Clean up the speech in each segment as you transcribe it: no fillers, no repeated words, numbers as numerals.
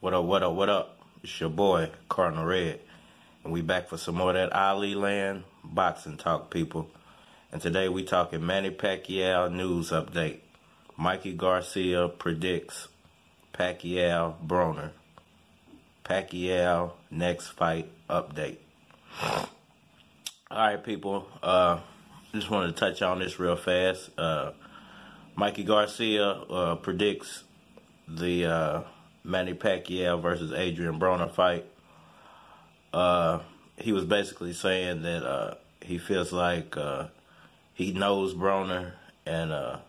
What up, what up, what up? It's your boy, Cardinal Red. And we back for some more of that Ali Land boxing talk, people. And today we talking Manny Pacquiao news update. Mikey Garcia predicts Pacquiao Broner. Pacquiao next fight update. Alright, people. Just wanted to touch on this real fast. Mikey Garcia predicts the Manny Pacquiao versus Adrien Broner fight. He was basically saying that he feels like he knows Broner, and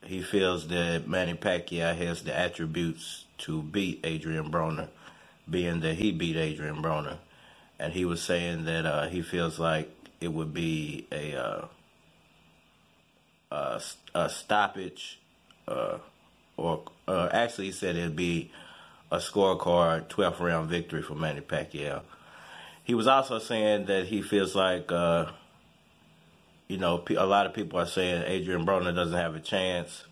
he feels that Manny Pacquiao has the attributes to beat Adrien Broner, being that he beat Adrien Broner. And he was saying that he feels like it would be a stoppage, or actually he said it'd be a scorecard 12th round victory for Manny Pacquiao. He was also saying that he feels like, you know, a lot of people are saying Adrien Broner doesn't have a chance,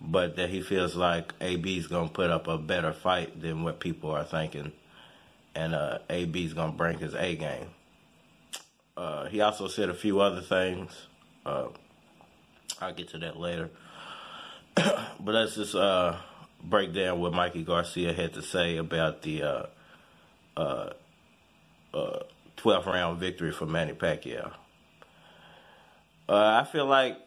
but that he feels like AB's going to put up a better fight than what people are thinking, and AB's going to bring his A game. He also said a few other things. I'll get to that later. But let's just break down what Mikey Garcia had to say about the 12th round victory for Manny Pacquiao. I feel like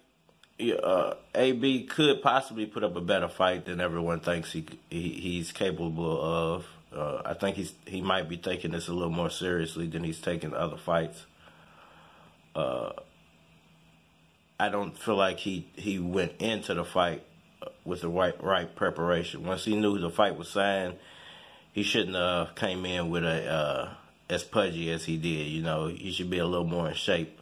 AB could possibly put up a better fight than everyone thinks he's capable of. I think he might be taking this a little more seriously than he's taking other fights. I don't feel like he went into the fight with the right preparation. Once he knew the fight was signed, he shouldn't have came in with as pudgy as he did. You know, he should be a little more in shape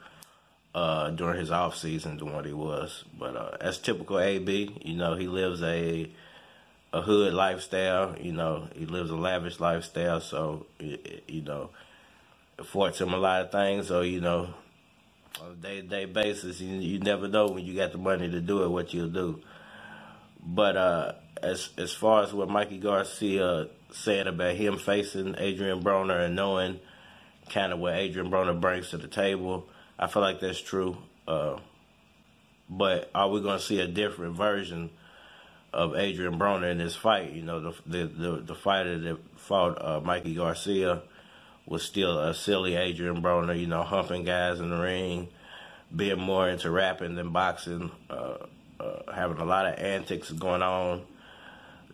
during his off season than what he was. But that's typical AB. You know, he lives a hood lifestyle. You know, he lives a lavish lifestyle. So you know, it affords him a lot of things. So you know, on a day-to-day basis, you never know when you got the money to do it what you'll do. But as far as what Mikey Garcia said about him facing Adrien Broner and knowing kind of what Adrien Broner brings to the table, I feel like that's true. But are we going to see a different version of Adrien Broner in this fight? You know, the fighter that fought Mikey Garcia was still a silly Adrien Broner, you know, humping guys in the ring, being more into rapping than boxing, having a lot of antics going on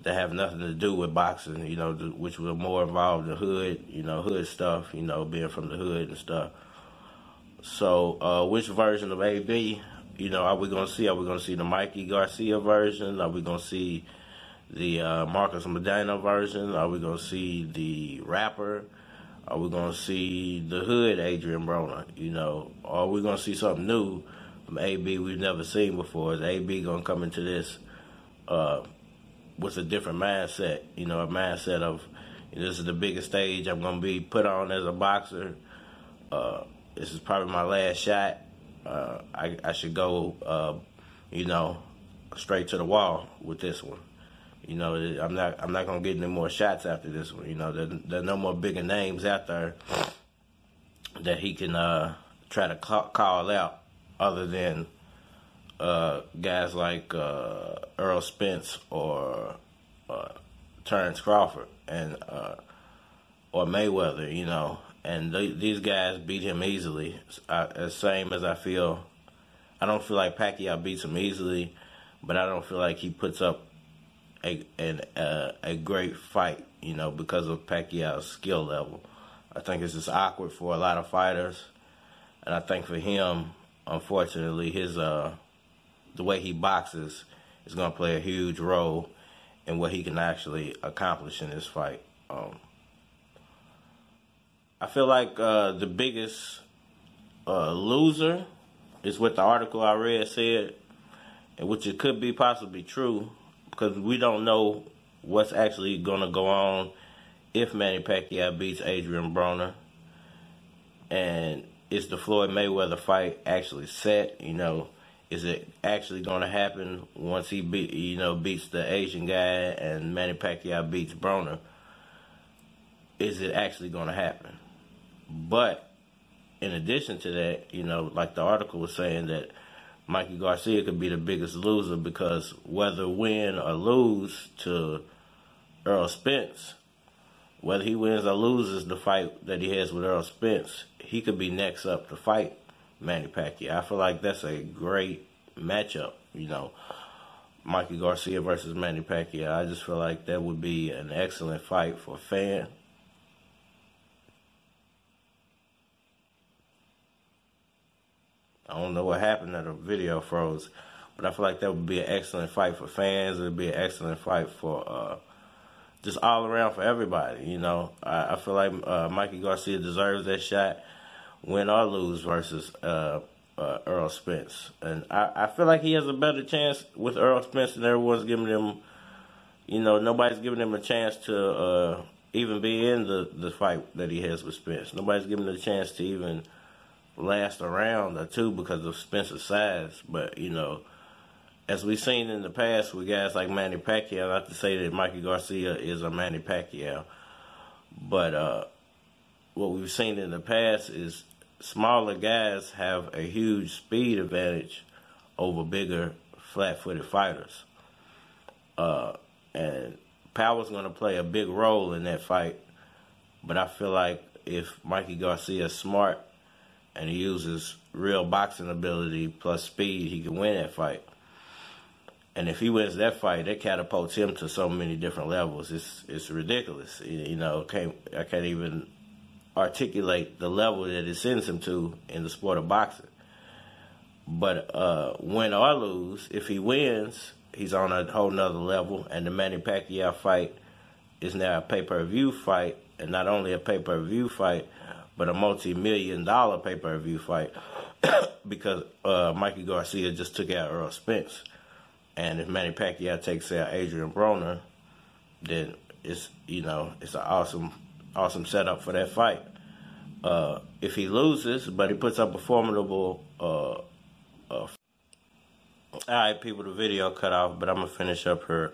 that have nothing to do with boxing, you know, which were more involved in hood, you know, hood stuff, you know, being from the hood and stuff. So, which version of AB, you know, are we going to see? Are we going to see the Mikey Garcia version? Are we going to see the Marcus Medina version? Are we going to see the rapper? Are we going to see the hood Adrien Broner? You know, or are we going to see something new from AB we've never seen before? Is AB going to come into this with a different mindset? You know, a mindset of, this is the biggest stage I'm going to be put on as a boxer. This is probably my last shot. I should go, you know, straight to the wall with this one. You know, I'm not gonna get any more shots after this one. You know, there are no more bigger names out there that he can try to call out, other than guys like Earl Spence or Terrence Crawford and or Mayweather. You know, and these guys beat him easily. Same as I feel. I don't feel like Pacquiao beats him easily, but I don't feel like he puts up a great fight, you know, because of Pacquiao's skill level. I think it's just awkward for a lot of fighters, and I think for him, unfortunately, his the way he boxes is going to play a huge role in what he can actually accomplish in this fight. I feel like the biggest loser is what the article I read said, and which it could be possibly true, because we don't know what's actually going to go on if Manny Pacquiao beats Adrien Broner. And is the Floyd Mayweather fight actually set? You know, Is it actually going to happen once he beats the Asian guy and Manny Pacquiao beats Broner? Is it actually going to happen? But in addition to that, like the article was saying, that Mikey Garcia could be the biggest loser, because whether win or lose to Earl Spence, whether he wins or loses the fight that he has with Earl Spence, he could be next up to fight Manny Pacquiao. I feel like that's a great matchup, Mikey Garcia versus Manny Pacquiao. I just feel like that would be an excellent fight for a fan. I don't know what happened that the video froze, but I feel like that would be an excellent fight for fans. It would be an excellent fight for just all around for everybody. I feel like Mikey Garcia deserves that shot, win or lose, versus Earl Spence. And I feel like he has a better chance with Earl Spence than everyone's giving him. Nobody's giving him a chance to even be in the fight that he has with Spence. Nobody's giving him a chance to even last a round or two because of Spence's size. But, as we've seen in the past with guys like Manny Pacquiao, not to say that Mikey Garcia is a Manny Pacquiao, but what we've seen in the past is smaller guys have a huge speed advantage over bigger, flat-footed fighters. And power's going to play a big role in that fight, but I feel like if Mikey Garcia is smart and he uses real boxing ability plus speed, he can win that fight. And if he wins that fight, that catapults him to so many different levels. It's ridiculous. I can't even articulate the level that it sends him to in the sport of boxing. But win or lose, if he wins, he's on a whole nother level. And the Manny Pacquiao fight is now a pay-per-view fight, and not only a pay-per-view fight, but a multi-million-dollar pay-per-view fight, because Mikey Garcia just took out Earl Spence. And if Manny Pacquiao takes out Adrien Broner, then it's an awesome setup for that fight. If he loses, but he puts up a formidable all right, people, the video cut off, but I'm gonna finish up here.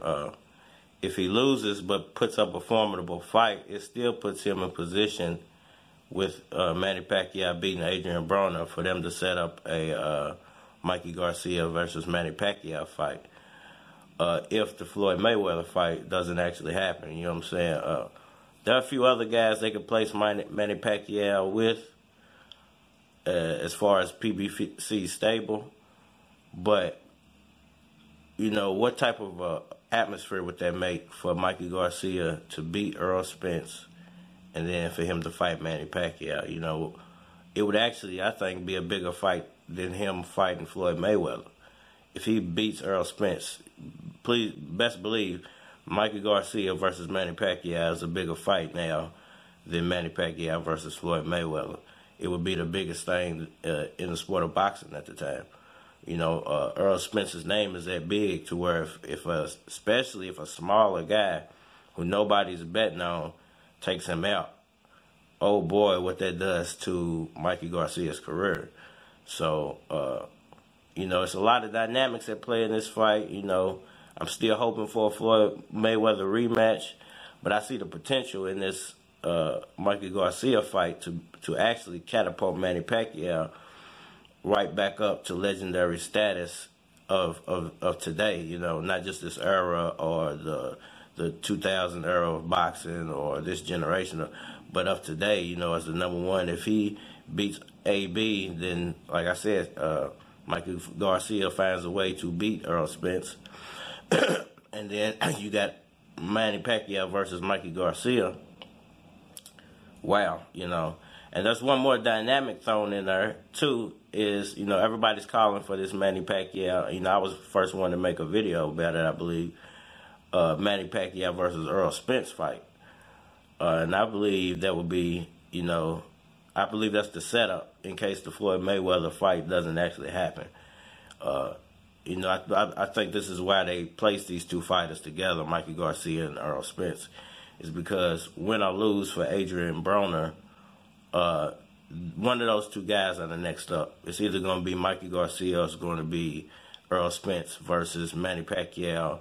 If he loses but puts up a formidable fight, it still puts him in position with Manny Pacquiao beating Adrien Broner for them to set up a Mikey Garcia versus Manny Pacquiao fight. If the Floyd Mayweather fight doesn't actually happen, you know what I'm saying? There are a few other guys they could place Manny Pacquiao with as far as PBC stable, but what type of atmosphere would that make for Mikey Garcia to beat Earl Spence and then for him to fight Manny Pacquiao? It would actually, I think, be a bigger fight than him fighting Floyd Mayweather. If he beats Earl Spence, please, best believe Mikey Garcia versus Manny Pacquiao is a bigger fight now than Manny Pacquiao versus Floyd Mayweather. It would be the biggest thing in the sport of boxing at the time. Earl Spence's name is that big to where especially if a smaller guy who nobody's betting on takes him out, oh boy, what that does to Mikey Garcia's career. So, it's a lot of dynamics at play in this fight. I'm still hoping for a Floyd Mayweather rematch, but I see the potential in this Mikey Garcia fight to actually catapult Manny Pacquiao right back up to legendary status of today. Not just this era or the 2000 era of boxing or this generation, but of today. As the number one. If he beats AB, then like I said, Mikey Garcia finds a way to beat Earl Spence. And then you got Manny Pacquiao versus Mikey Garcia. Wow, And there's one more dynamic thrown in there, too, is, everybody's calling for this Manny Pacquiao. I was the first one to make a video about it, I believe. Manny Pacquiao versus Earl Spence fight. And I believe that would be, I believe that's the setup in case the Floyd Mayweather fight doesn't actually happen. I think this is why they placed these two fighters together, Mikey Garcia and Earl Spence, is because win or lose for Adrien Broner, one of those two guys are the next up. It's either going to be Mikey Garcia or it's going to be Errol Spence versus Manny Pacquiao,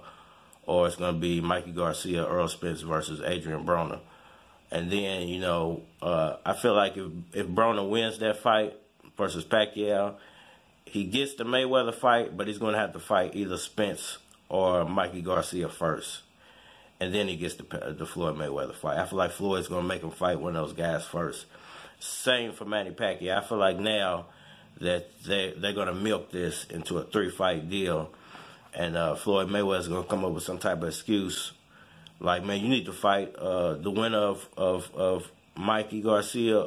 or it's going to be Mikey Garcia, Errol Spence versus Adrien Broner. And then, you know, I feel like if Broner wins that fight versus Pacquiao, he gets the Mayweather fight, but he's going to have to fight either Spence or Mikey Garcia first. And then he gets the Floyd Mayweather fight. I feel like Floyd's going to make him fight one of those guys first. Same for Manny Pacquiao. I feel like now that they're going to milk this into a 3-fight deal. And Floyd Mayweather's going to come up with some type of excuse. Like, man, you need to fight the winner of Mikey Garcia,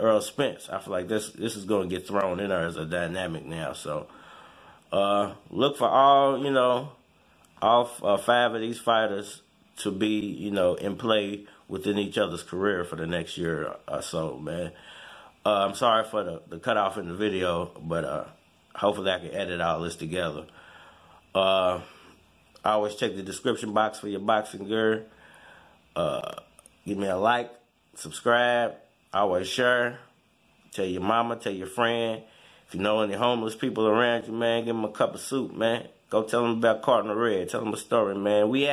Errol Spence. I feel like this is going to get thrown in there as a dynamic now. So look for all, you know, all 5 of these fighters to be, you know, in play within each other's career for the next year or so, man. I'm sorry for the cutoff in the video, but hopefully I can edit all this together. I always check the description box for your boxing gear. Give me a like, subscribe, always share. Tell your mama, tell your friend. If you know any homeless people around you, man, give them a cup of soup, man. Go tell them about Carton of Red. Tell them a story, man. We